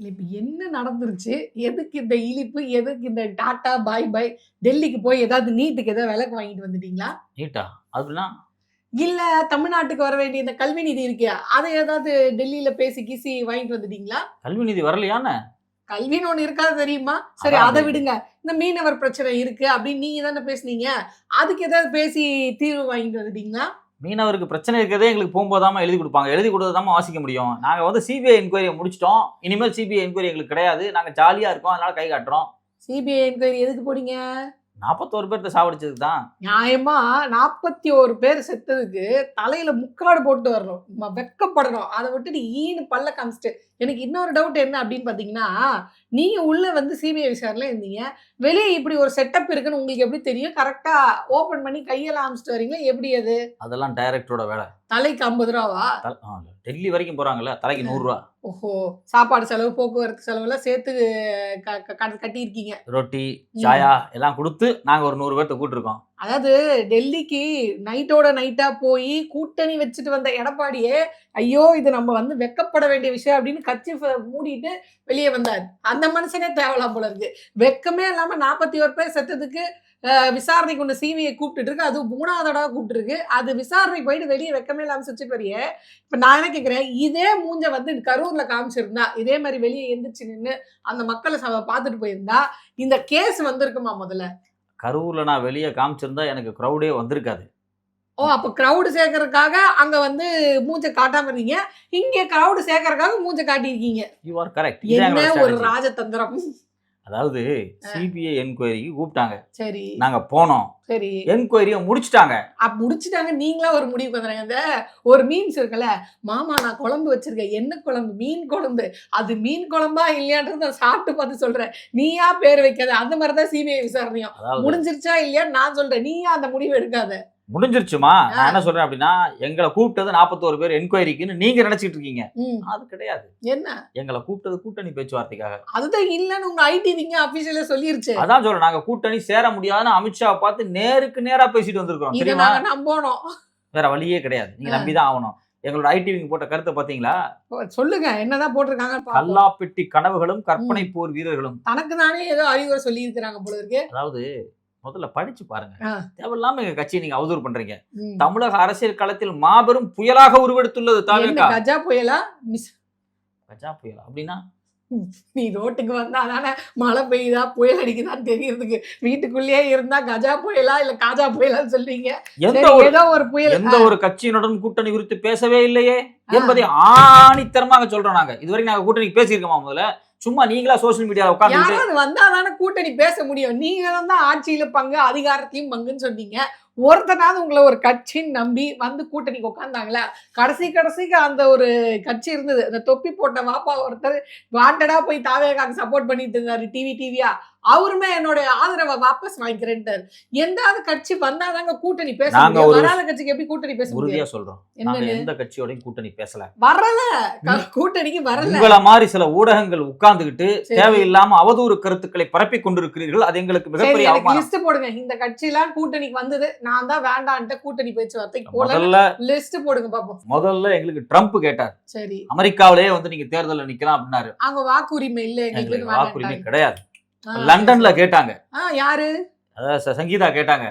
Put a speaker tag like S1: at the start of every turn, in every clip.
S1: இப்ப என்ன நடந்துருச்சு? எதுக்கு இந்த இழிப்பு? எதுக்கு இந்த டாட்டா, பாய் பாய்? டெல்லிக்கு போய் ஏதாவது நீட்டுக்கு ஏதாவது விலக்கு வாங்கிட்டு வந்துட்டீங்களா?
S2: நீட்டா? அதுனா?
S1: இல்ல தமிழ்நாட்டுக்கு வர வேண்டிய இந்த கல்வி நிதி இருக்கே, அத ஏதாவது டெல்லியில பேசி கீசி வாங்கிட்டு வந்துட்டீங்களா?
S2: கல்வி நிதி வரலையான்னு?
S1: கல்வின்னு ஒண்ணு இருக்காது தெரியுமா? சரி
S2: அதான்
S1: அத
S2: அது
S1: விடுங்க. இந்த மீனவர் பிரச்சனை இருக்கு அப்படின்னு நீங்க தானே பேசுனீங்க. அதுக்கு ஏதாவது பேசி தீர்வு வாங்கிட்டு வந்துட்டீங்களா?
S2: மீனவருக்கு பிரச்சனை இருக்கிறதே எங்களுக்கு போம்போதாம்மா எழுதி குடுப்பாங்க. எழுதி குடுத்ததாம்மா வாசிக்க முடியும். நாங்க வந்து சிபிஐ என்கொயரிய முடிச்சுட்டோம். இனிமேல் சிபிஐ என்கொயரி எங்களுக்கு கிடையாது. நாங்க ஜாலியா இருக்கோம். அதனால கை காட்டுறோம்.
S1: சிபிஐ என்கொயரி எதுக்கு போனீங்க?
S2: 41 பேர்த்த சாவடிச்சதுக்கு தான்.
S1: நியாயமா 41 பேர் செத்ததுக்கு தலையில முக்காடு போட்டு வரணும். வெட்கப்படணும். அத விட்டுட்டு ஈன்னு பல்ல காமிச்சுட்டு எனக்கு இன்னொரு டவுட் என்ன அப்படின்னு பார்த்தீங்கன்னா, நீங்க உள்ள வந்து சிபிஐ விசாரணையில இருந்தீங்க. வெளிய இப்படி ஒரு செட்டப் இருக்குன்னு உங்களுக்கு எப்படி தெரியும்? கரெக்ட்டா ஓப்பன் பண்ணி கையெல்லாம் அமிச்சுட்டு வரீங்களா? எப்படி அது?
S2: அதெல்லாம் டைரக்டரோட வேலை.
S1: தலைக்கு ரூ. 50வா?
S2: டெல்லி வரைக்கும் போறாங்கல்ல. தலைக்கு ரூ. 100.
S1: ஓஹோ! சாப்பாடு செலவு, போக்குவரத்து செலவெல்லாம் சேர்த்து க க கட்டியிருக்கீங்க.
S2: ரொட்டி,
S1: ம்.
S2: சாயா எல்லாம் குடுத்து நாங்க ஒரு 100 பேர்த்த கூட்டிருக்கோம்.
S1: அதாவது டெல்லிக்கு நைட்டோட நைட்டா போய் கூட்டணி வச்சுட்டு வந்த எடப்பாடியே, ஐயோ! இது நம்ம வந்து வெட்கப்பட வேண்டிய விஷயம் அப்படின்னு கர்ச்சீஃப மூடிட்டு வெளிய வந்தாரு. அந்த மனுஷனே தேவலாம் போல இருக்கு. வெட்கமே இல்லாம 41 பேர் செத்ததுக்கு விசாரணைக்கு ஒண்ணு சிபிஐ கூப்பிட்டுட்டு இருக்கு. அதுவும் 3வது தடவ கூப்பிட்டுருக்கு. அது விசாரணைக்கு போயிட்டு வெளிய வெட்கமே இல்லாம சிரிச்சுட்டு வரியே. இப்ப நான் என்ன கேட்கிறேன், இதே மூஞ்ச வந்து கரூர்ல காமிச்சிருந்தா, இதே மாரி வெளிய எந்திரிச்சு நின்னு அந்த மக்கள பார்த்துட்டு போயிருந்தா, இந்த கேஸ் வந்திருக்குமா முதல்ல?
S2: கரூர்ல நான் வெளிய காமிச்சிருந்தா எனக்கு கிரவுடே வந்திருக்காது.
S1: ஓ! அப்ப கிரவுட் சேர்க்கறதுக்காக அங்க வந்து மூஞ்ச காட்டாம இருந்தீங்க. இங்க கிரவுட் சேர்க்கறதுக்காக மூஞ்ச காட்டியிருக்கீங்க.
S2: You are correct. இதான்
S1: என்ன
S2: எங்களோட
S1: ஒரு
S2: ஸ்ட்ராட்டஜி.
S1: ராஜதந்திரம்.
S2: அதாவது சிபிஐ என்கொயரிக்கு கூப்பிட்டாங்க.
S1: சரி,
S2: நாங்க போனோம்.
S1: சரி.
S2: என்கொயரிய முடிச்சுட்டாங்க.
S1: முடிச்சுட்டாங்க. நீங்களா ஒரு முடிவுக்கு வந்துறாங்க. இந்த ஒரு மீம்ஸ் இருக்குல்ல, மாமா நான் குழம்பு வச்சிருக்கேன். என்ன குழம்பு? மீன் குழம்பு. அது மீன் குழம்பா இல்லையான்றத நான் சாப்பிட்டு பார்த்து சொல்றேன். நீயா பேர் வைக்காத. அந்த மாரி தான் சிபிஐ விசாரணையும்.
S2: அதாவது
S1: முடிஞ்சிருச்சா இல்லையான்னு நான் சொல்றேன். நீயா அந்த முடிவு எடுக்காத.
S2: முடிஞ்சிருச்சுமா. நான் என்ன சொல்றேன் அப்படின்னா, எங்கள கூப்பிட்டது 41 பேர் என்கொயரிக்குன்னு நீங்க நினைச்சிட்டு இருக்கீங்க.
S1: ம்.
S2: அது கிடையாது.
S1: என்ன?
S2: எங்கள கூப்பிட்டது கூட்டணி பேச்சுவார்த்தைக்காக.
S1: அதுதான் இல்லன்னு உங்க ஐடி விங்க அபிஷியலா சொல்லிருச்சு.
S2: அதான் சொல்றேன். நாங்க கூட்டணி சேர முடியாதுன்னு அமித்ஷாவ பார்த்து நேருக்கு நேரா பேசிட்டு வந்திருக்கிறோம்.
S1: இத
S2: தெரியுமா?
S1: நாங்க நம்பணும்.
S2: வேற வழியே கிடையாது. நீங்க நம்பி தான் ஆகணும். எங்களோட ஐடி விங் போட்ட கருத்தை பாத்தீங்களா?
S1: சொல்லுங்க. என்னதான் போட்டிருக்காங்கன்னு பாப்போம்.
S2: கல்லாப்பெட்டி கனவுகளும் கற்பனை போர் வீரர்களும்.
S1: தனக்கு தானே ஏதோ அறிவுரை சொல்லியிருக்கிறாங்க போல இருக்கு.
S2: அதாவது முதல்ல படிச்சு பாருங்க.
S1: ஆ.
S2: தேவையில்லாம எங்க கட்சியை நீங்க அவதூறு பண்றீங்க.
S1: ம்.
S2: தமிழக அரசியல் களத்தில் மாபெரும் புயலாக உருவெடுத்துள்ளது
S1: என்ன
S2: தாவேகா.
S1: கஜா புயலா?
S2: கஜா புயல் அப்படின்னா
S1: நீ ரோட்டுக்கு வந்தா தானே மழை பெய்யுதா புயல் அடிக்குதான்னு தெரியறதுக்கு. வீட்டுக்குள்ளேயே இருந்தா கஜா புயலா இல்ல காஜா புயலான்னு சொல்றீங்க.
S2: எந்த
S1: சரி,
S2: ஒரு
S1: ஏதோ ஒரு புயல்.
S2: எந்த ஒரு கட்சியினுடன் கூட்டணி குறித்து பேசவே இல்லையே என்பதை ஆணித்தரமாக சொல்றோம் நாங்க. இதுவரைக்கும் நாங்க கூட்டணிக்கு பேசியிருக்கோமா முதல்ல? சும்மா நீங்களா சோசியல் மீடியால உட்கார்ந்து
S1: யாராவது வந்தா தானே கூட்டணி பேச முடியும். நீங்களும் தான் ஆட்சியில பங்கு, அதிகாரத்தையும் பங்குன்னு சொன்னீங்க. ஒருத்தனாவது உங்களை ஒரு கட்சின்னு நம்பி வந்து கூட்டணிக்கு உட்கார்ந்தாங்களா? கடைசிக்கு அந்த ஒரு கட்சி இருந்தது. அந்த தொப்பி போட்ட வாப்பா ஒருத்தர் வாண்டடா போய் தாவேகாக்கு சப்போர்ட் பண்ணிட்டு இருந்தாரு டிவியா. அவருமே என்னோட ஆதரவை வாபஸ் வாங்கிக்கிறேன்ட்டாரு. எந்தாவது கட்சி வந்தாதாங்க கூட்டணி பேச
S2: நாங்க
S1: முடியும்.
S2: ஒரு
S1: வராத கட்சிக்கு எப்படி கூட்டணி பேச
S2: உறுதியா
S1: முடியும்?
S2: சொல்றோம். நாங்க
S1: என்னன்னு?
S2: எந்த கட்சியோடையும் கூட்டணி பேசல.
S1: வரல. கூட்டணிக்கு வரல.
S2: உங்கள மாதிரி சில ஊடகங்கள் உட்கார்ந்துகிட்டு
S1: சரி.
S2: தேவையில்லாம அவதூறு கருத்துக்களை பரப்பி கொண்டிருக்கிறீர்கள். அது எங்களுக்கு
S1: சரி,
S2: மிகப்பெரிய
S1: எனக்கு
S2: அவமானம்.
S1: லிஸ்ட் போடுங்க. இந்த கட்சிலாம் கூட்டணிக்கு வந்தது. நான் தான் வேண்டான்ட்டு கூட்டணி பேச்சுவார்த்தைக்கு போல.
S2: முதல்ல
S1: லிஸ்ட் போடுங்க பாப்போம்.
S2: எங்களுக்கு ட்ரம்ப் கேட்டார்.
S1: சரி.
S2: அமெரிக்காவிலேயே வந்து நீங்க தேர்தல்ல நிக்கலாம் அப்படின்னாரு.
S1: அங்க வாக்குரிமை இல்ல
S2: எங்களுக்கு
S1: எங்களுக்கு
S2: வாக்குரிமை
S1: வேண்டாம்.
S2: கிடையாது. லண்டன்ல கேட்டாங்க.
S1: யாரு?
S2: அதாவது சங்கீதா கேட்டாங்க.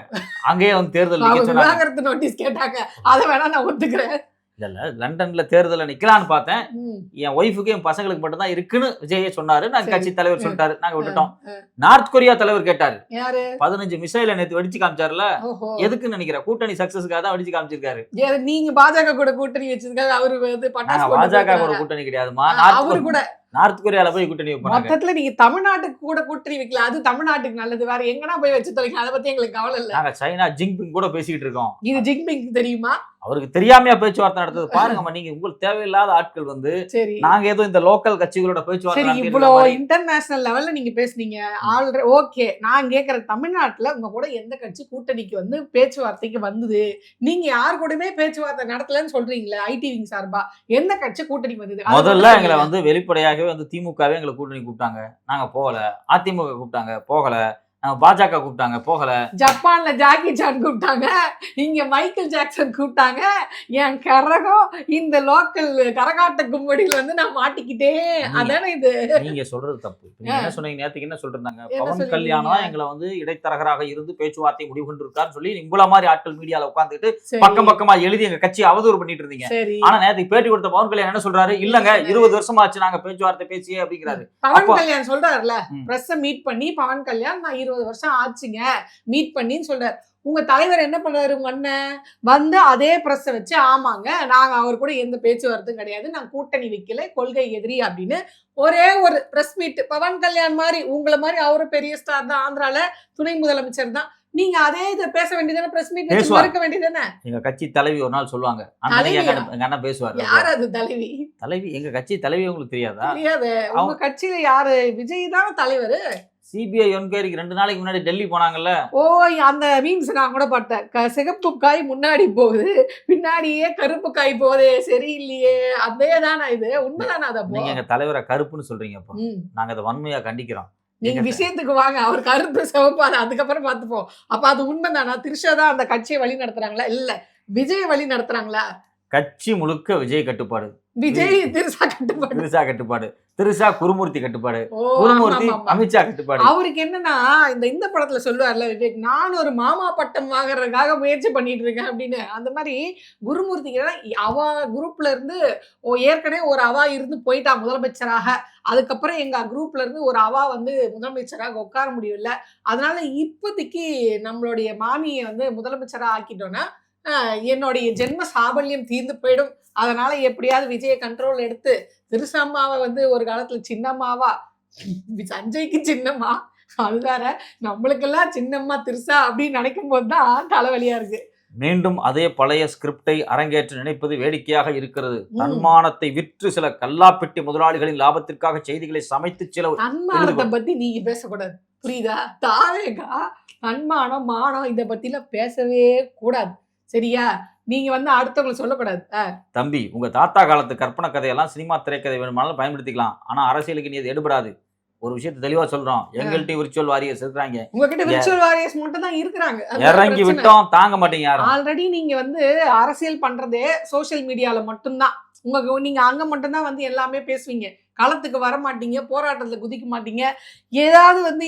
S2: அங்கேயே வந்து தேர்தல்
S1: அவங்க
S2: நிக்க சொன்னாங்க.
S1: விவாகரத்து நோட்டீஸ் கேட்டாங்க. அத வேணா நான் ஒத்துக்கிறேன்.
S2: இல்ல லண்டன்ல தேர்தல்ல நிக்கலான்னு பார்த்தேன்.
S1: ம்.
S2: என் ஒய்ஃபுக்கு என் பசங்களுக்கு மட்டும் தான் இருக்குன்னு விஜயே சொன்னாரு. நாங்க
S1: சரி.
S2: கட்சி தலைவர் சொல்லிட்டாரு. நாங்க விட்டுட்டோம்.
S1: அ.
S2: நார்த் கொரியா தலைவர் கேட்டாரு.
S1: யாரு?
S2: 15 மிசைல நேத்து வெடிச்சு காமிச்சாருல.
S1: ஓஹோ.
S2: எதுக்குன்னு நினைக்கிறேன்? கூட்டணி சக்சஸ்க்காக தான் வெடிச்சு காமிச்சிருக்காரு.
S1: நீங்க பாஜக கூட கூட்டணி வச்சிருக்காங்க. அவரு வந்து பட்டாசு
S2: நாங்க
S1: போட்டு
S2: பாஜக கூட
S1: போயிருக்காங்க.
S2: கூட்டணி கிடையாதுமா.
S1: அவரு கூட
S2: நார்த் கொரியால போய் கூட்டணி வைப்பாங்க.
S1: மொத்தத்துல நீங்க தமிழ்நாட்டுக்கு கூட கூட்டணி வைக்கல. அது தமிழ்நாட்டுக்கு நல்லது. வேற எங்கனா போய் வச்சு தொலைங்க. அத பத்தி எங்களுக்கு கவலை இல்ல.
S2: நாங்க சைனா ஜிங்பிங் கூட பேசிக்கிட்டு இருக்கோம்.
S1: இது ஜிங்பிங் தெரியுமா?
S2: அவருக்கு தெரியாமையா பேச்சுவார்த்தை நடத்தது பாருங்கம்மா. நீங்க உங்களுக்கு தேவையில்லாத ஆட்கள் வந்து
S1: சரி.
S2: நாங்க ஏதோ இந்த லோக்கல் கட்சிகளோட பேச்சுவார்த்தை
S1: சரி,
S2: நடத்திட்டு
S1: இவ்வளோ
S2: இருக்க மாதிரி.
S1: இன்டர்நேஷனல் லெவல்ல நீங்க பேசுனீங்க. ஓகே. நான் கேக்குற தமிழ்நாட்டுல உங்க கூட எந்த கட்சி கூட்டணிக்கு வந்து பேச்சுவார்த்தைக்கு வந்தது? நீங்க யார் கூடயுமே பேச்சுவார்த்தை நடத்தலன்னு சொல்றீங்களே ஐடி விங் சார்பா. எந்த கட்சி கூட்டணிக்கு வந்தது? அத
S2: முதல்ல
S1: மட்டும்
S2: எங்களை
S1: சொல்லுங்க.
S2: வந்து வெளிப்படையாகவே வந்து திமுகவே எங்களை கூட்டணி கூப்பிட்டாங்க. நாங்க போகல. அதிமுக கூப்பிட்டாங்க போகல. பாஜக கூப்பிட்டாங்க போகல.
S1: ஜப்பான்ல ஜாக்கி சான் கூப்பிட்டாங்க, இங்க மைக்கேல் ஜாக்சன் கூப்பிட்டாங்க. என் கரகம் இந்த லோக்கல் கரகாட்ட கும்படியில வந்து நான் மாட்டிக்கிட்டேன். அதானே இது.
S2: நீங்க சொல்றது தப்பு. நீங்க என்ன சொன்னீங்க நேத்துக்கு? என்ன சொல்றாங்க?
S1: என்ன
S2: பவன்
S1: சொல்லிருக்கீங்க?
S2: கல்யாணம் எங்களை வந்து இடைத்தரகராக இருந்து பேச்சுவார்த்தை முடிவு கொண்டிருக்காருன்னு சொல்லி உங்கள மாதிரி ஆட்கள் மீடியால உட்கார்ந்துட்டு
S1: சரி,
S2: பக்கம் பக்கமா எழுதி எங்க கட்சி அவதூறு பண்ணிட்டு இருந்தீங்க.
S1: சரி.
S2: ஆனா நேத்துக்கு பேட்டி கொடுத்த பவன் கல்யாணம் என்ன சொல்றாரு? இல்லங்க 20 வருஷமா ஆச்சு நாங்க பேச்சுவார்த்தை பேசியே அப்படிங்கிறாரு.
S1: பவன் கல்யாண் சொல்றாருல,
S2: ம்.
S1: பிரஸ் மீட் பண்ணி பவன் கல்யாண் நான் 20 வருஷம் ஆச்சுங்க மீட் பண்ணின்னு சொல்றாரு. உங்க தலைவர் என்ன பண்றாரு? உங்க அண்ணன் வந்து அதே பிரஸ் வச்சு ஆமாங்க நாங்க அவர் கூட எந்த பேச்சுவார்த்தையும் கிடையாது, நான் கூட்டணி வைக்கல, கொள்கை எதிரி அப்படின்னு ஒரே ஒரு பிரஸ் மீட். பவன் கல்யாண் மாதிரி உங்களை மாதிரி அவரு பெரிய ஸ்டார் தான், ஆந்திரால துணை முதலமைச்சர் தான். நீங்க அதே இதை பேச வேண்டியதானே, பிரஸ் மீட் வச்சு
S2: பேசுவார்.
S1: மறுக்க வேண்டியதானே.
S2: எங்க கட்சி தலைவி ஒரு நாள் சொல்லுவாங்க, அண்ணன் எங்க அண்ணன் பேசுவாரு.
S1: யார் அது தலைவி?
S2: தலைவி எங்க கட்சி தலைவி உங்களுக்கு தெரியாதா?
S1: தெரியாது. உங்க கட்சியில யாரு? விஜய் தான் தலைவர்.
S2: சிபிஐ என்கொயரிக்கு 2 நாளைக்கு முன்னாடி டெல்லி போனாங்கல்ல.
S1: ஓ, அந்த மீம்ஸ் நான் கூட பார்த்தேன். சிகப்பு காய் முன்னாடி போகுது, பின்னாடியே கருப்பு காய் போகுதே, சரியில்லையே. அதே தானே இது? உண்மைதானே? அது அப்போ
S2: நீங்க எங்க தலைவரை கருப்புன்னு சொல்றீங்க. அப்போ நாங்க அதை வன்மையா கண்டிக்கிறோம்.
S1: நீங்க விஷயத்துக்கு வாங்க. அவர் கருப்பு சிவப்பு அது அதுக்கப்புறம் பார்த்துப்போம். அப்ப அது உண்மைதானா? திரிஷா தான் அந்த கட்சியை வழி நடத்துறாங்களா, இல்ல விஜய் வழி நடத்துறாங்களா?
S2: கட்சி முழுக்க விஜய் கட்டுப்பாடு,
S1: விஜய் திரிஷா கட்டுப்பாடு,
S2: திருசா கட்டுப்பாடு, திருசா குருமூர்த்தி கட்டுப்பாடு,
S1: ஓ,
S2: குருமூர்த்தி
S1: ஆமா, ஆமா.
S2: அமித்ஷா கட்டுப்பாடு.
S1: அவருக்கு என்னன்னா, இந்த படத்துல சொல்லுவார்ல விவேக், நான் ஒரு மாமா பட்டம் வாங்குறதுக்காக முயற்சி பண்ணிட்டு இருக்கேன் அப்படின்னு. அந்த மாதிரி குருமூர்த்திக்கு அவ குரூப்ல இருந்து ஏற்கனவே ஒரு அவா இருந்து போயிட்டா முதலமைச்சராக. அதுக்கப்புறம் எங்க குரூப்ல இருந்து ஒரு அவா வந்து முதலமைச்சராக உட்கார முடியல. அதனால இப்போதைக்கு நம்மளுடைய மாமியை வந்து முதலமைச்சரா ஆக்கிட்டோம்னா என்னுடைய ஜென்ம சாபல்யம் தீர்ந்து போயிடும். அதனால எப்படியாவது விஜய கண்ட்ரோல் எடுத்து திருசம்மாவை வந்து ஒரு காலத்துல சின்னம்மாவா, சஞ்சய்க்கு சின்னம்மா, அது வேற, நம்மளுக்கெல்லாம் சின்னம்மா திருசா அப்படின்னு நினைக்கும் போதுதான் தலைவலியா இருக்கு.
S2: மீண்டும் அதே பழைய ஸ்கிரிப்டை அரங்கேற்ற நினைப்பது வேடிக்கையாக இருக்கிறது. தன்மானத்தை விற்று சில கல்லாப்பெட்டி முதலாளிகளின் லாபத்திற்காக செய்திகளை சமைத்து சில
S1: தன்மானத்தை பத்தி நீங்க பேசக்கூடாது, புரியுதா? தாவேகா தன்மானம் மானம் இதை பத்திலாம் பேசவே கூடாது, சரியா? நீங்க வந்து அடுத்தவங்களை சொல்லக்கூடாது.
S2: தம்பி, உங்க தாத்தா காலத்து கற்பனை கதையெல்லாம் சினிமா திரைக்கதை வேணுமானாலும் பயன்படுத்திக்கலாம். ஆனா அரசியலுக்கு நீ அது எடுபடாது. ஒரு விஷயத்தை தெளிவா சொல்றோம். எங்கள்கிட்ட விர்ச்சுவல் வாரியர்ஸ் இருக்காங்க.
S1: உங்ககிட்ட விர்ச்சுவல் வாரியர்ஸ் மட்டும் தான் இருக்கிறாங்க.
S2: இறங்கி விட்டோம் தாங்க மாட்டீங்க யாரும்.
S1: ஆல்ரெடி நீங்க வந்து அரசியல் பண்றதே சோசியல் மீடியால மட்டும்தான். நீங்க அங்க மட்டும்தான் வந்து எல்லாமே பேசுவீங்க, களத்துக்கு வர மாட்டீங்க, போராட்டத்துல குதிக்க மாட்டீங்க. ஏதாவது வந்து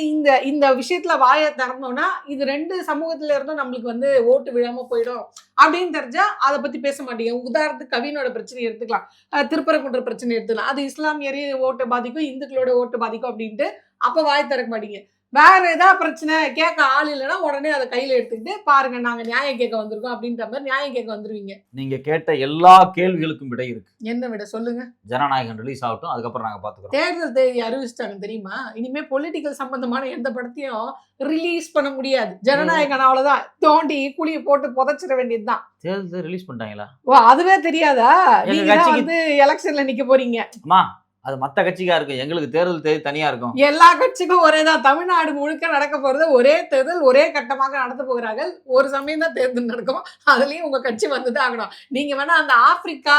S1: இந்த விஷயத்துல வாயை திறந்தோம்னா இது 2 சமூகத்துல இருந்தும் நம்மளுக்கு வந்து ஓட்டு விழாம போயிடும் அப்படின்னு தெரிஞ்சா அதை பத்தி பேச மாட்டீங்க. உதாரணத்துக்கு கவினோட பிரச்சனை எடுத்துக்கலாம், திருப்பரங்குன்ற பிரச்சனை எடுத்துக்கலாம். அது இஸ்லாமியரே ஓட்டு பாதிக்கும், இந்துக்களோட ஓட்டு பாதிக்கும் அப்படின்ட்டு அப்ப வாய் திறக்க மாட்டீங்க. வேற ஏதாவது பிரச்சனை கேட்க ஆள் இல்லைன்னா உடனே அதை கையில எடுத்துக்கிட்டு பாருங்க நாங்க நியாயம் கேட்க வந்திருக்கோம் அப்படின்ற மாதிரி நியாயம் கேட்க வந்துருவீங்க.
S2: நீங்க கேட்ட எல்லா கேள்விகளுக்கும் விடை இருக்கு.
S1: என்ன விட சொல்லுங்க?
S2: ஜனநாயகம் ரிலீஸ் ஆகட்டும், அதுக்கப்புறம் நாங்க பாத்துக்கிறோம்.
S1: தேர்தல் தேதி அறிவிச்சிட்டாங்க தெரியுமா? இனிமே பொலிட்டிக்கல் சம்பந்தமான எந்த படத்தையும் ரிலீஸ் பண்ண முடியாது. ஜனநாயகம் அவ்வளவுதான், தோண்டி குழியை போட்டு புதைச்சிட வேண்டியதுதான்.
S2: தேர்தல் ரிலீஸ் பண்ணிட்டாங்களா?
S1: ஓ, அதுவே தெரியாதா?
S2: எங்க
S1: நீங்க
S2: கட்சிக்கு
S1: வந்து எலெக்ஷன்ல நிக்க போறீங்க.
S2: அம்மா, அது மத்த கட்சிக்கா இருக்கும், எங்களுக்கு தேர்தல் தேதி தனியா இருக்கும்.
S1: எல்லா கட்சிக்கும் ஒரேதான். தமிழ்நாடு முழுக்க நடக்க போறது ஒரே தேர்தல், ஒரே கட்டமாக நடத்த போகிறார்கள். ஒரு சமயம் தான் தேர்தல் நடக்கும், அதுலயும் உங்க கட்சி வந்துதான் ஆகணும். நீங்க வேணா அந்த ஆப்பிரிக்கா,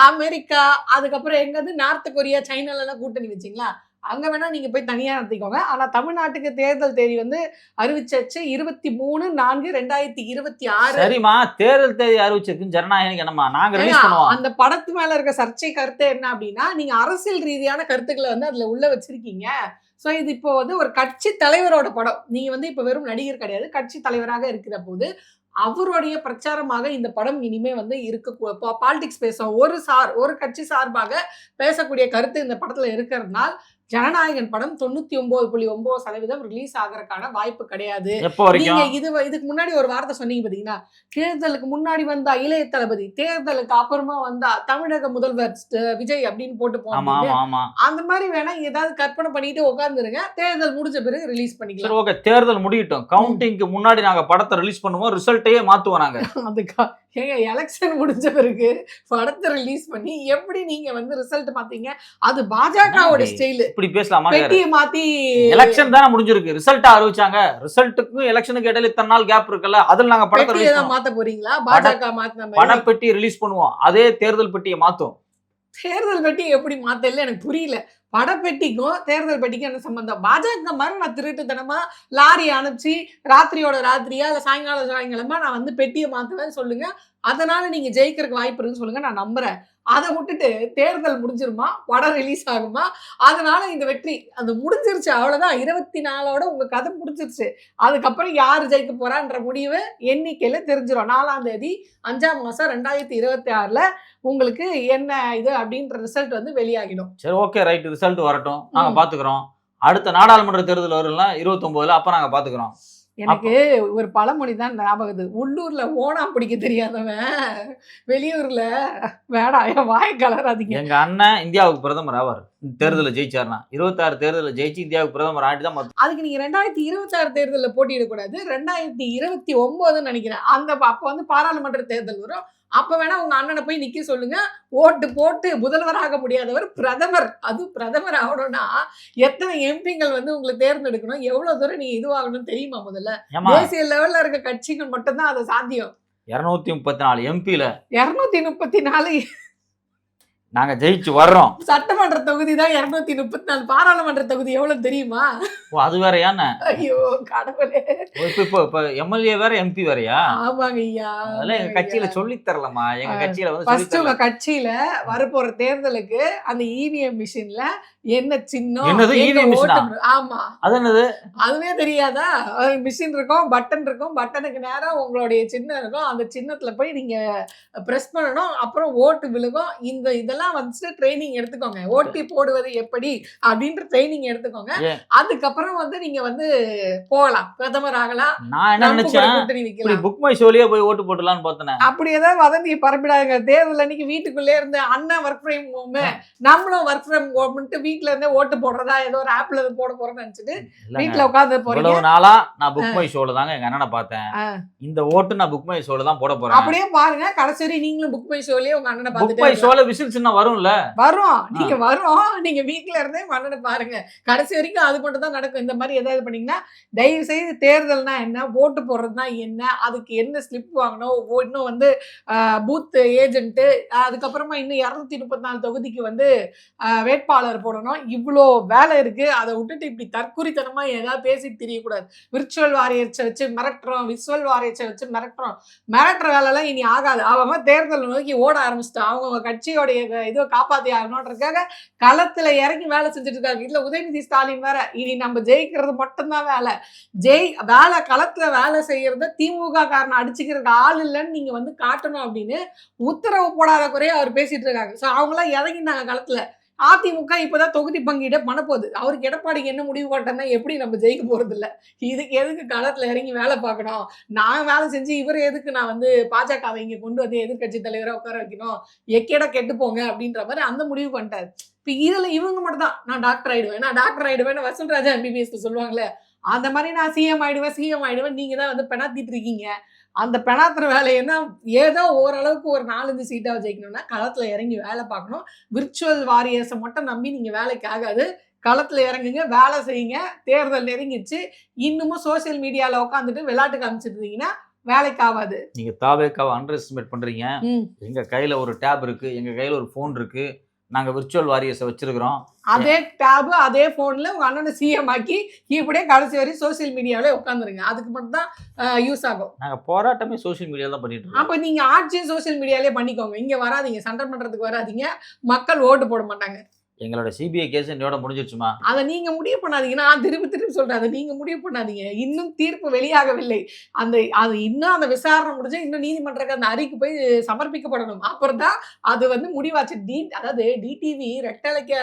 S1: அமெரிக்கா, அதுக்கப்புறம் எங்கது நார்த் கொரியா, சைனால எல்லாம் கூட்டணி வச்சீங்களா? அங்க வேணா நீங்க போய் தனியா நடத்திக்கோங்க. ஆனா தமிழ்நாட்டுக்கு தேர்தல் தேதி வந்து அறிவிச்சாச்சு, 23/4/2026.
S2: சரிமா, தேர்தல் தேதி அறிவிச்சிருக்கு, ஜனநாயகம் என்னமா நாங்க ரிலீஸ் பண்ணுவோம்.
S1: அந்த படத்து மேல இருக்க சர்ச்சை கருத்து என்ன அப்படின்னா, நீங்க அரசியல் ரீதியான கருத்துக்களை வந்து அதுல உள்ள வச்சிருக்கீங்க. சோ இது இப்போ வந்து ஒரு கட்சி தலைவரோட படம். நீங்க வந்து இப்ப வெறும் நடிகர் கிடையாது, கட்சி தலைவராக இருக்கிற போது அவருடைய பிரச்சாரமாக இந்த படம் இனிமே வந்து இருக்க பாலிடிக்ஸ் பேசும். ஒரு கட்சி சார்பாக பேசக்கூடிய கருத்து இந்த படத்துல இருக்கிறதுனால ஜனநாயகன் படம் 99.9% ரிலீஸ் ஆகிறதுக்கான வாய்ப்பு கிடையாது. நீங்க இதுக்கு முன்னாடி ஒரு வார்த்தை சொன்னீங்க பாத்தீங்கன்னா, தேர்தலுக்கு முன்னாடி வந்தா இளைய தளபதி, தேர்தலுக்கு அப்புறமா வந்தா தமிழக முதல்வர் விஜய் அப்படின்னு போட்டு போவாங்க. அந்த மாதிரி வேணா ஏதாவது கற்பனை பண்ணிட்டு உட்கார்ந்துருங்க, தேர்தல் முடிஞ்ச பிறகு ரிலீஸ் பண்ணிக்கலாம்.
S2: ஓகே, தேர்தல் முடியட்டும், கவுண்டிங்க்கு முன்னாடி நாங்க படத்தை ரிலீஸ் பண்ணுவோம், ரிசல்ட்டையே மாத்துவோம் நாங்க.
S1: அதுக்கா ஏங்க, எலெக்ஷன் முடிஞ்ச பிறகு படத்தை ரிலீஸ் பண்ணி எப்படி நீங்க வந்து ரிசல்ட் மாத்தீங்க? அது பாஜகவோட ஸ்டைல்.
S2: இப்படி பேசலாமா?
S1: பெட்டியை மாத்தி
S2: எலெக்ஷன் தானே முடிஞ்சிருக்கு, ரிசல்ட் அறிவிச்சாங்க. ரிசல்ட்டுக்கும் எலெக்ஷனுக்கு இடையில இத்தனை நாள் கேப் இருக்குல்ல, அதுல நாங்க படத்தை ரிலீஸ் பண்ணுவோம்.
S1: மாத்த போறீங்களா? பாஜக மாத்தின மாதிரி
S2: பணப்பெட்டி ரிலீஸ் பண்ணுவோம், அதே தேர்தல் பெட்டியை மாத்தும்.
S1: தேர்தல் பெட்டி எப்படி மாத்தல எனக்கு புரியல. படப்பெட்டிக்கும் தேர்தல் பெட்டிக்கும் என்ன சம்பந்தம்? பாஜக மாதிரி நான் திருட்டுத்தனமா லாரி அனுப்பிச்சு ராத்திரியோட ராத்திரியா இல்ல சாயங்காலமா நான் வந்து பெட்டியை மாத்துவேன்னு சொல்லுங்க. அதனால நீங்க ஜெயிக்கிறதுக்கு வாய்ப்பு இருக்குன்னு சொல்லுங்க. நான் நம்புறேன். அதை விட்டுட்டு தேர்தல் முடிஞ்சிருமா, படம் ரிலீஸ் ஆகுமா, அதனால இந்த வெற்றி அது முடிஞ்சிருச்சு, அவ்வளவுதான். 24ஓட உங்க கதை முடிஞ்சிருச்சு. அதுக்கப்புறம் யாரு ஜெயிக்க போறான்ற முடிவு எண்ணிக்கையில தெரிஞ்சிடும். 4ஆம் தேதி 5ஆம் மாசம் 2026ல உங்களுக்கு என்ன இது அப்படின்ற ரிசல்ட் வந்து வெளியாகிடும்.
S2: சரி, ஓகே, ரைட், ரிசல்ட் வரட்டும், நாங்க பாத்துக்கிறோம். அடுத்த நாடாளுமன்ற தேர்தல் வரும்ல 29ல, அப்ப நாங்க பாத்துக்கிறோம்.
S1: எனக்கு ஒரு பழமொழி தான் ஞாபகம். உள்ளூர்ல ஓணாம் பிடிக்க தெரியாதவன் வெளியூர்ல வேணாம் என் வாய கலராதீங்க.
S2: எங்க அண்ணன் இந்தியாவுக்கு பிரதமர் ஆவார் தேர்தலில் ஜெயிச்சாருன்னா. 26 தேர்தலில் ஜெயிச்சு இந்தியாவுக்கு பிரதமர் ஆகிட்டு தான்.
S1: அதுக்கு நீங்க 2026 தேர்தலில் போட்டியிடக்கூடாது, 2029 நினைக்கிறேன். அப்ப வந்து பாராளுமன்ற தேர்தல் வரும். அப்ப வேணா உங்க அண்ணனை போய் நிக்க சொல்லுங்க. ஓட்டு போட்டு முதல்வராக முடியாதவர் பிரதமர், அது பிரதமர் ஆகணும்னா எத்தனை எம்பிங்கள் வந்து உங்களை தேர்ந்தெடுக்கணும், எவ்வளவு தூரம் நீங்க இதுவாகணும் தெரியுமா? முதல்ல தேசிய லெவல்ல இருக்க கட்சிகள் மட்டும்தான் அது சாத்தியம்.
S2: 234 எம்பில
S1: 234
S2: நாங்க ஜெயிச்சு வர்றோம்.
S1: சட்டமன்ற தொகுதி தான் 234. பாராளுமன்ற தொகுதி எவ்வளவு தெரியுமா?
S2: அது வேறையான.
S1: ஐயோ கடவுளே.
S2: இப்ப எம்எல்ஏ வேற எம்பி வேறையா?
S1: ஆமாங்க ஐயா.
S2: அதெல்லாம் எங்க கட்சியில சொல்லி தரலமா. எங்க கட்சியில வந்து
S1: ஃபர்ஸ்ட் உங்க கட்சியில வரப்போற தேர்தலுக்கு அந்த இவிஎம் மிஷின்ல என்ன சின்னம்,
S2: என்னது இவிஎம் மிஷினா?
S1: ஆமா,
S2: அது என்னது?
S1: அதுவே தெரியாதா? மிஷின் இருக்கும், பட்டன் இருக்கும், பட்டனுக்கு நேரா உங்களுடைய சின்னம் இருக்கும். அந்த சின்னத்துல போய் நீங்க பிரஸ் பண்ணணும். அப்புறம் ஓட்டு விழுகும். இதெல்லாம் வந்து ட்ரைனிங் எடுத்துக்கோங்க. ஓட்டி போடுவது எப்படி அப்படின்ற ட்ரைனிங் எடுத்துக்கோங்க. அதுக்கப்புறம் வந்து நீங்க வந்து போகலாம், பிரதமர் ஆகலாம்.
S2: நான் என்ன நினைச்சேன், புக் மை ஷோலயே போய் ஓட்டு போடலாம்னு பார்த்தேன்.
S1: அப்படி ஏதாவது வதந்தி பரப்பிடாங்க. தேர்தல் அன்னைக்கு வீட்டுக்குள்ளே இருந்து அண்ணன் ஒர்க் ஃப்ரம் ஹோம், நம்மளும் ஒர்க் ஃப்ரம் ஹோம்ட்டு வீட்டுல இருந்தே ஓட்டு போடுறதா ஏதோ ஒரு ஆப்ல போட போறோம்னு நினைச்சிட்டு வீட்டுல உட்காந்து போறீங்க.
S2: இவ்வளவு நாளா நான் புக் மை ஷோல தாங்க எங்க அண்ணனை பார்த்தேன். இந்த ஓட்டு நான் புக் மை ஷோல தான் போட போறேன்.
S1: அப்படியே பாருங்க, கடைசி வரை நீங்களும் புக் மை ஷோலயே உங்க அண்ணனை பார்த்துட்டு.
S2: புக் மை ஷோல விசில் சின்ன வரும்ல?
S1: வரும். நீங்க நீங்க வீட்டுல இருந்தே அண்ணனை பாருங்க. கடைசி வரைக்கும் அது மட்டும் தான் நடக்கும். இந்த மாதிரி ஏதாவது பண்ணீங்கன்னா தயவு செய்து தேர்தல்னா என்ன, ஓட்டு போடுறதுனா என்ன, அதுக்கு என்ன ஸ்லிப் வாங்கணும், இன்னும் வந்து பூத் ஏஜென்ட், அதுக்கப்புறமா இன்னும் 234 தொகுதிக்கு வந்து வேட்பாளர் போடணும். இவ்வளோ வேலை இருக்கு. அதை விட்டுட்டு இப்படி தற்குறித்தனமா ஏதாவது பேசிட்டு தெரியக்கூடாது. விர்ச்சுவல் வாரியர்ஸை வச்சு மிரட்டுறோம், விசுவல் வாரியர்ஸை வச்சு மிரட்டுறோம். மிரட்டுற வேலைலாம் இனி ஆகாது. அவங்க தேர்தல் நோக்கி ஓட ஆரம்பிச்சிட்டோம். அவங்க கட்சியோடைய இதை காப்பாற்றி ஆகணுன்றதுக்காக களத்துல இறங்கி வேலை செஞ்சுட்டு இருக்காங்க. இதுல உதயநிதி ஸ்டாலின் வேற, இனி நம்ம ஜெயிக்கிறது மட்டும்தான் வேலை. வேலை களத்துல வேலை செய்யறத திமுக காரனை அடிச்சுக்கிறதுக்கு ஆள் இல்லைன்னு நீங்க வந்து காட்டணும் அப்படின்னு உத்தரவு போடாத குறைய அவர் பேசிட்டு இருக்காங்க. ஸோ அவங்களாம் இறங்கினாங்க களத்துல. அதிமுக இப்பதான் தொகுதி பங்கீட பண்ண போகுது. அவருக்கு எடப்பாடிக்கு என்ன முடிவு போட்டோம்னா எப்படி நம்ம ஜெயிக்க போறது இல்லை. இதுக்கு எதுக்கு களத்துல இறங்கி வேலை பார்க்கணும், நான் வேலை செஞ்சு இவர் எதுக்கு நான் வந்து பாஜகவை இங்க கொண்டு வந்து எதிர்கட்சி தலைவரை உட்கார வைக்கணும், எக்கேட கெட்டு போங்க அப்படின்ற மாதிரி அந்த முடிவு பண்ணிட்டாரு. இப்ப இதுல இவங்க மட்டும் தான் நான் டாக்டர் ஆயிடுவேன் வசந்தராஜா எம்பிபிஎஸ்ல சொல்லுவாங்களே, அந்த மாதிரி நான் சிஎம் ஆயிடுவேன் நீங்க தான் வந்து பெணாத்திட்டு இருக்கீங்க. அந்த பெணாத்திர வேலைன்னா ஏதோ ஓரளவுக்கு ஒரு 4-5 சீட்டாக ஜெயிக்கணும்னா களத்தில் இறங்கி வேலை பார்க்கணும். விர்ச்சுவல் வாரியர்ஸை மட்டும் நம்பி நீங்கள் வேலைக்கு ஆகாது. களத்தில் இறங்குங்க, வேலை செய்யுங்க. தேர்தல் நெருங்கிச்சு, இன்னமும் சோசியல் மீடியாவில் உட்காந்துட்டு விளையாட்டு காமிச்சிட்டு இருந்தீங்கன்னா வேலைக்கு ஆகாது.
S2: நீங்கள் தாவேக்காவை அண்டர் எஸ்டிமேட் பண்ணுறீங்க. எங்கள் கையில் ஒரு டேப் இருக்குது, எங்கள் கையில் ஒரு ஃபோன் இருக்குது, நாங்கள் விர்ச்சுவல் வாரியர்ஸை வச்சிருக்கிறோம்.
S1: அதே டேப் அதே ஃபோனில் உங்கள் அண்ணனை சிஎம் ஆக்கி இப்படியே கடைசி வரையும் சோசியல் மீடியாவிலே உட்காந்துருங்க. அதுக்கு மட்டும் தான் யூஸ் ஆகும்.
S2: நாங்கள் போராட்டமே சோசியல் மீடியாவில் தான் பண்ணிட்டு இருக்கோம்.
S1: அப்போ நீங்கள் ஆட்சியும் சோசியல் மீடியாலே பண்ணிக்கோங்க. இங்கே வராதிங்க, சட்டமன்றத்துக்கு வராதிங்க, மக்கள் ஓட்டு போட மாட்டாங்க.
S2: எங்களோட சிபிஐ கேஸ் என்னோட முடிஞ்சிருச்சுமா?
S1: அதை நீங்க முடிவு பண்ணாதீங்க. நான் திருப்பி சொல்றேன், அதை நீங்க முடிவு பண்ணாதீங்க. இன்னும் தீர்ப்பு வெளியாகவில்லை. அது இன்னும் அந்த விசாரணை முடிஞ்சு இன்னும் நீதிமன்றத்துக்கு அந்த அறிக்கை போய் சமர்ப்பிக்கப்படணும். அப்புறம் தான் அது வந்து முடிவாச்சு. அதாவது டிடிவி ரெட்டலைக்க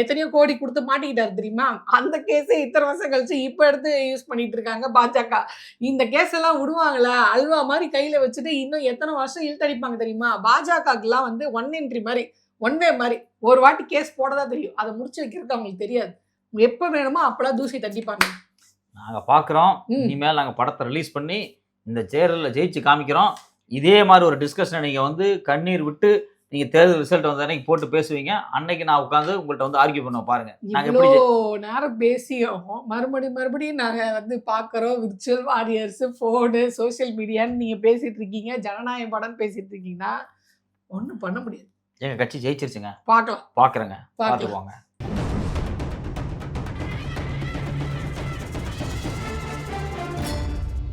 S1: எத்தனையோ கோடி கொடுத்து மாட்டிக்கிட்டாரு தெரியுமா? அந்த கேஸே இத்தனை வருஷம் கழிச்சு இப்ப எடுத்து யூஸ் பண்ணிட்டு இருக்காங்க பாஜக. இந்த கேஸ் எல்லாம் விடுவாங்களா? அல்வா மாதிரி கையில வச்சுட்டு இன்னும் எத்தனை வருஷம் இழுத்தடிப்பாங்க தெரியுமா? பாஜகலாம் வந்து ஒன் என்ட்ரி மாதிரி, ஒன் வே மாதிரி, ஒரு வாட்டி கேஸ் போடதான் தெரியும். அதை முடிச்சு வைக்கிறது அவங்களுக்கு தெரியாது. எப்ப வேணுமோ அப்பெல்லாம் தூசி தட்டிப்பாங்க.
S2: நாங்க பாக்குறோம். இனிமேல் நாங்க படத்தை ரிலீஸ் பண்ணி இந்த தேர்தலில் ஜெயிச்சு காமிக்கிறோம். இதே மாதிரி ஒரு டிஸ்கஷனை நீங்க வந்து கண்ணீர் விட்டு நீங்க தேர்தல் ரிசல்ட் வந்த அன்னைக்கு போட்டு பேசுவீங்க. அன்னைக்கு நான் உட்காந்து உங்கள்கிட்ட வந்து ஆர்கியூ பண்ண பாருங்க.
S1: இவ்வளோ நேரம் பேசியும் மறுபடியும் நாங்க வந்து பாக்குறோம். விர்ச்சுவல் வாரியர்ஸ், போனு, சோசியல் மீடியான்னு நீங்க பேசிட்டு இருக்கீங்க, ஜனநாயக படம் பேசிட்டு இருக்கீங்கன்னா ஒன்றும் பண்ண முடியாது.
S2: எங்க கட்சி ஜெயிச்சிருச்சுங்க.
S1: பார்க்கலாம்,
S2: பாக்குறேங்க, பார்த்துக்குவாங்க.